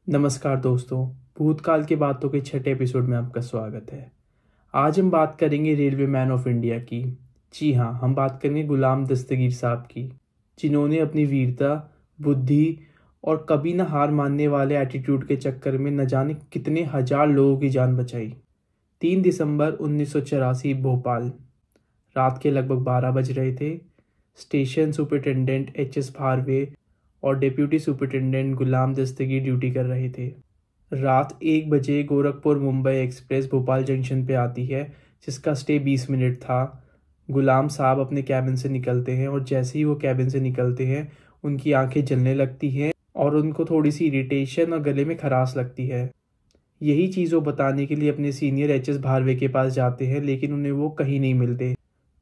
नमस्कार दोस्तों, भूतकाल की बातों के छठे एपिसोड में आपका स्वागत है। आज हम बात करेंगे रेलवे मैन ऑफ इंडिया की। जी हाँ, हम बात करेंगे गुलाम दस्तगीर साहब की, जिन्होंने अपनी वीरता, बुद्धि और कभी न हार मानने वाले एटीट्यूड के चक्कर में न जाने कितने हजार लोगों की जान बचाई। 3 दिसंबर 1984 भोपाल, रात के लगभग 12 बज रहे थे। Station superintendent H S. भार्वे और deputy superintendent Ghulam Dastagir duty कर रहे थे। रात 1 बजे गोरखपुर मुंबई एक्सप्रेस भोपाल जंक्शन पे आती है, जिसका स्टे 20 मिनट था। गुलाम साहब अपने कैबिन से निकलते हैं और जैसे ही वो कैबिन से निकलते हैं, उनकी आंखें जलने लगती हैं और उनको थोड़ी सी इरिटेशन और गले में खराश लगती है। यही चीज़ वो बताने के लिए अपने सीनियर एच.एस. भार्वे के पास जाते हैं, लेकिन उन्हें वो कहीं नहीं मिलते।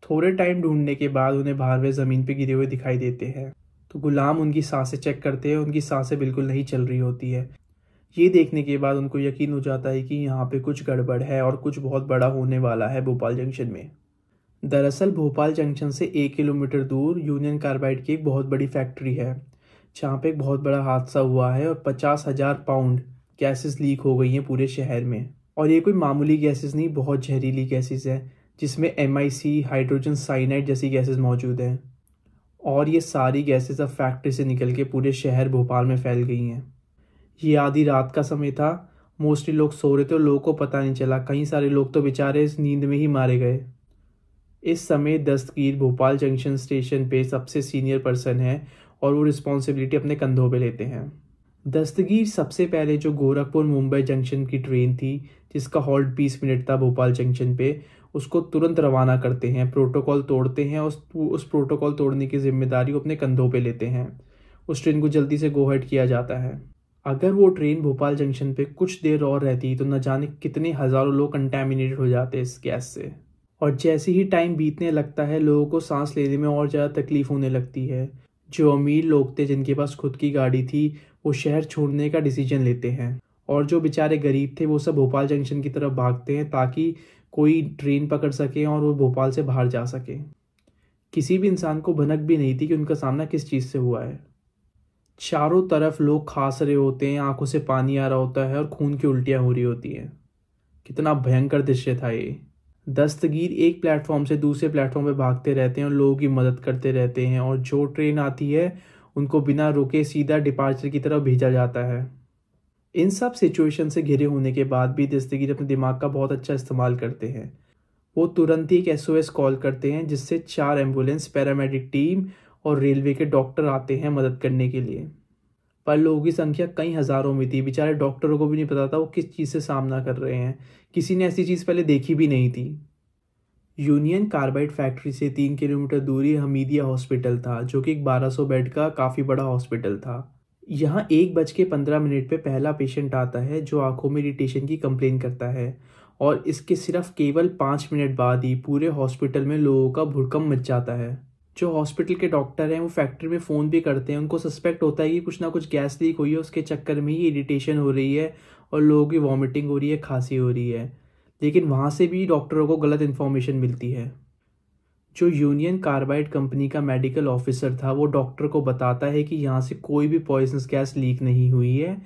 थोड़े टाइम ढूंढने के बाद उन्हें भार्वे ज़मीन पर गिरे हुए दिखाई देते हैं। तो गुलाम उनकी सांसें चेक करते हैं, उनकी सांसें बिल्कुल नहीं चल रही होती है। ये देखने के बाद उनको यकीन हो जाता है कि यहाँ पे कुछ गड़बड़ है और कुछ बहुत बड़ा होने वाला है भोपाल जंक्शन में। दरअसल भोपाल जंक्शन से 1 किलोमीटर दूर यूनियन कार्बाइड की एक बहुत बड़ी फैक्ट्री है, जहाँ पे एक बहुत बड़ा हादसा हुआ है और 50,000 पाउंड गैसेस लीक हो गई हैं पूरे शहर में। और ये कोई मामूली गैसेस नहीं, बहुत जहरीली गैसेस हैं, जिसमें MIC, हाइड्रोजन साइनाइड जैसी गैसेस मौजूद हैं। और ये सारी गैसेस अब फैक्ट्री से निकल के पूरे शहर भोपाल में फैल गई हैं। ये आधी रात का समय था, मोस्टली लोग सो रहे थे और लोगों को पता नहीं चला। कई सारे लोग तो बेचारे इस नींद में ही मारे गए। इस समय दस्तगीर भोपाल जंक्शन स्टेशन पे सबसे सीनियर पर्सन है और वो रिस्पॉन्सिबिलिटी अपने कंधों पे लेते हैं। दस्तगीर सबसे पहले जो गोरखपुर मुंबई जंक्शन की ट्रेन थी, जिसका हॉल्ट 20 मिनट था भोपाल जंक्शन पे, उसको तुरंत रवाना करते हैं। प्रोटोकॉल तोड़ते हैं, उस प्रोटोकॉल तोड़ने की जिम्मेदारी वो अपने कंधों पे लेते हैं। उस ट्रेन को जल्दी से गो हेड किया जाता है। अगर वो ट्रेन भोपाल जंक्शन पे कुछ देर और रहती तो न जाने कितने हज़ारों लोग कंटेमिनेटेड हो जाते इस गैस से। और जैसे ही टाइम बीतने लगता है, लोगों को सांस लेने में और ज़्यादा तकलीफ होने लगती है। जो अमीर लोग थे, जिनके पास खुद की गाड़ी थी, वो शहर छोड़ने का डिसीजन लेते हैं। और जो बेचारे गरीब थे, वो सब भोपाल जंक्शन की तरफ भागते हैं ताकि कोई ट्रेन पकड़ सके और वो भोपाल से बाहर जा सके। किसी भी इंसान को भनक भी नहीं थी कि उनका सामना किस चीज़ से हुआ है। चारों तरफ लोग खास रहे होते हैं, आंखों से पानी आ रहा होता है और खून की उल्टियां हो रही होती हैं। कितना भयंकर दृश्य था ये। दस्तगीर एक प्लेटफॉर्म से दूसरे प्लेटफॉर्म पे भागते रहते हैं और लोगों की मदद करते रहते हैं, और जो ट्रेन आती है उनको बिना रुके सीधा डिपार्चर की तरफ भेजा जाता है। इन सब सिचुएशन से घिरे होने के बाद भी दस्तगीर अपने दिमाग का बहुत अच्छा इस्तेमाल करते हैं। वो तुरंत ही एक SOS कॉल करते हैं, जिससे 4 एम्बुलेंस, पैरामेडिक टीम और रेलवे के डॉक्टर आते हैं मदद करने के लिए। पर लोगों की संख्या कई हज़ारों में थी। बेचारे डॉक्टरों को भी नहीं पता था वो किस चीज़ से सामना कर रहे हैं। किसी ने ऐसी चीज़ पहले देखी भी नहीं थी। यूनियन कार्बाइड फैक्ट्री से 3 किलोमीटर दूरी हमीदिया हॉस्पिटल था, जो कि एक 1200 बेड का काफ़ी बड़ा हॉस्पिटल था। यहाँ 1:15 पे पहला पेशेंट आता है, जो आंखों में इरिटेशन की कंप्लेन करता है, और इसके सिर्फ केवल 5 मिनट बाद ही पूरे हॉस्पिटल में लोगों का भुड़कम मच जाता है। जो हॉस्पिटल के डॉक्टर हैं, वो फैक्ट्री में फ़ोन भी करते हैं। उनको सस्पेक्ट होता है कि कुछ ना कुछ गैस लीक हुई है, उसके चक्कर में ही इरिटेशन हो रही है और लोगों की वॉमिटिंग हो रही है, खांसी हो रही है। लेकिन वहाँ से भी डॉक्टरों को गलत इन्फॉर्मेशन मिलती है। जो यूनियन कार्बाइड कंपनी का मेडिकल ऑफिसर था, वो डॉक्टर को बताता है कि यहाँ से कोई भी पॉइजनस गैस लीक नहीं हुई है।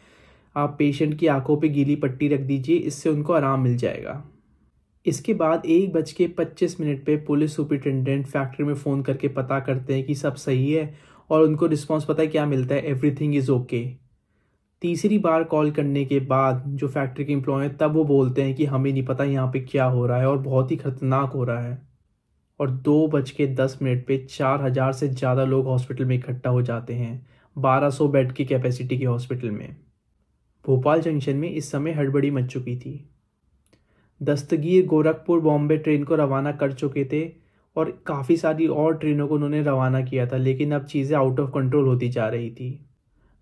आप पेशेंट की आंखों पे गीली पट्टी रख दीजिए, इससे उनको आराम मिल जाएगा। इसके बाद 1:25 पे पुलिस सुपरिटेंडेंट फैक्ट्री में फ़ोन करके पता करते हैं कि सब सही है, और उनको रिस्पॉन्स पता है क्या मिलता है, एवरीथिंग इज़ ओके। तीसरी बार कॉल करने के बाद जो फैक्ट्री के एम्प्लॉय हैं, तब वो बोलते हैं कि हमें नहीं पता यहाँ पे क्या हो रहा है और बहुत ही खतरनाक हो रहा है। और 2:10 पे 4000 से ज़्यादा लोग हॉस्पिटल में इकट्ठा हो जाते हैं, 1200 बेड की कैपेसिटी के हॉस्पिटल में। भोपाल जंक्शन में इस समय हड़बड़ी मच चुकी थी। दस्तगीर गोरखपुर बॉम्बे ट्रेन को रवाना कर चुके थे और काफ़ी सारी और ट्रेनों को उन्होंने रवाना किया था, लेकिन अब चीज़ें आउट ऑफ कंट्रोल होती जा रही थी।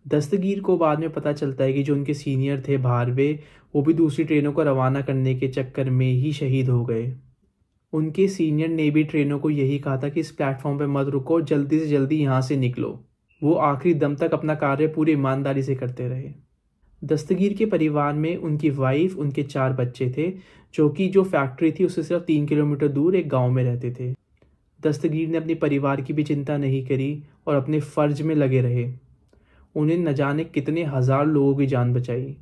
दस्तगीर को बाद में पता चलता है कि जो उनके सीनियर थे भार्वे, वो भी दूसरी ट्रेनों को रवाना करने के चक्कर में ही शहीद हो गए। उनके सीनियर ने भी ट्रेनों को यही कहा था कि इस प्लेटफॉर्म पर मत रुको, जल्दी से जल्दी यहाँ से निकलो। वो आखिरी दम तक अपना कार्य पूरी ईमानदारी से करते रहे। दस्तगीर के परिवार में उनकी वाइफ, उनके 4 बच्चे थे, जो फैक्ट्री थी उससे सिर्फ 3 किलोमीटर दूर एक गांव में रहते थे। दस्तगीर ने अपने परिवार की भी चिंता नहीं करी और अपने फ़र्ज में लगे रहे। उन्हें न जाने कितने हज़ार लोगों की जान बचाई।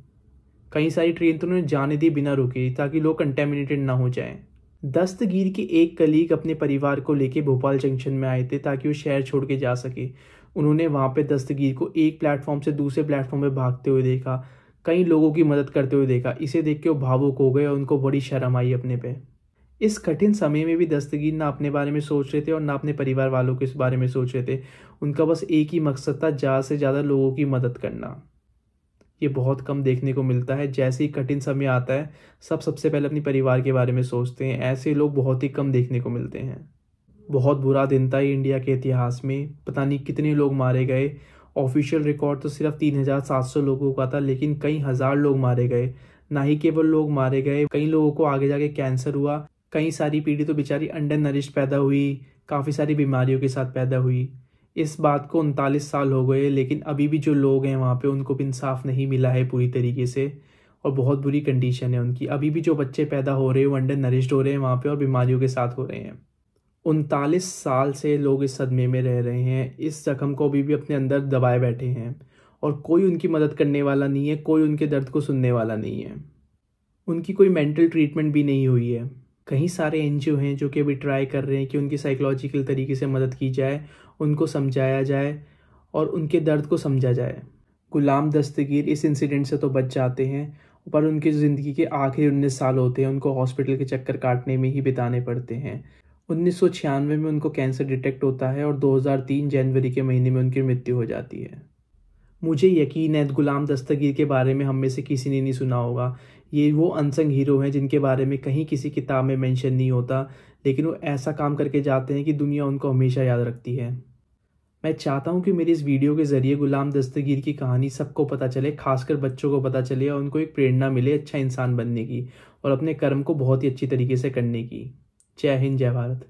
कई सारी ट्रेन तो उन्होंने जाने दी बिना रुके ताकि लोग कंटेमिनेटेड ना हो जाएं। दस्तगीर के एक कलीग अपने परिवार को लेके भोपाल जंक्शन में आए थे ताकि वो शहर छोड़ के जा सके। उन्होंने वहाँ पे दस्तगीर को एक प्लेटफॉर्म से दूसरे प्लेटफॉर्म पे भागते हुए देखा, कई लोगों की मदद करते हुए देखा। इसे देख के वो भावुक हो गए और उनको बड़ी शर्म आई अपने पे। इस कठिन समय में भी दस्तगीर ना अपने बारे में सोच रहे थे और ना अपने परिवार वालों के इस बारे में सोच रहे थे। उनका बस एक ही मकसद था, ज़्यादा से ज़्यादा लोगों की मदद करना। ये बहुत कम देखने को मिलता है। जैसे ही कठिन समय आता है, सब सबसे पहले अपने परिवार के बारे में सोचते हैं। ऐसे लोग बहुत ही कम देखने को मिलते हैं। बहुत बुरा दिन था इंडिया के इतिहास में। पता नहीं कितने लोग मारे गए। ऑफिशियल रिकॉर्ड तो सिर्फ 3,700 लोगों का था, लेकिन कई हज़ार लोग मारे गए। ना ही केवल लोग मारे गए, कई लोगों को आगे जाके कैंसर हुआ। कई सारी पीढ़ी तो बेचारी अंडर नरिश्ड पैदा हुई, काफ़ी सारी बीमारियों के साथ पैदा हुई। इस बात को 39 साल हो गए, लेकिन अभी भी जो लोग हैं वहाँ पे उनको भी इंसाफ नहीं मिला है पूरी तरीके से, और बहुत बुरी कंडीशन है उनकी। अभी भी जो बच्चे पैदा हो रहे हैं वो अंडर नरिश्ड हो रहे हैं वहाँ पे और बीमारियों के साथ हो रहे हैं। 39 साल से लोग इस सदमे में रह रहे हैं, इस जख्म को अभी भी अपने अंदर दबाए बैठे हैं और कोई उनकी मदद करने वाला नहीं है, कोई उनके दर्द को सुनने वाला नहीं है। उनकी कोई मेंटल ट्रीटमेंट भी नहीं हुई है। कई सारे एनजीओ हैं जो कि अभी ट्राई कर रहे हैं कि उनकी साइकोलॉजिकल तरीके से मदद की जाए, उनको समझाया जाए और उनके दर्द को समझा जाए। गुलाम दस्तगीर इस इंसिडेंट से तो बच जाते हैं, पर उनकी ज़िंदगी के आखिरी 19 साल होते हैं उनको हॉस्पिटल के चक्कर काटने में ही बिताने पड़ते हैं। 1996 में उनको कैंसर डिटेक्ट होता है और 2003 जनवरी के महीने में उनकी मृत्यु हो जाती है। मुझे यकीन है गुलाम दस्तगीर के बारे में हम में से किसी ने नहीं सुना होगा। ये वो अनसंग हीरो हैं जिनके बारे में कहीं किसी किताब में मेंशन नहीं होता, लेकिन वो ऐसा काम करके जाते हैं कि दुनिया उनको हमेशा याद रखती है। मैं चाहता हूँ कि मेरी इस वीडियो के ज़रिए गुलाम दस्तगीर की कहानी सबको पता चले, खासकर बच्चों को पता चले और उनको एक प्रेरणा मिले अच्छा इंसान बनने की और अपने कर्म को बहुत ही अच्छी तरीके से करने की। जय हिंद, जय भारत।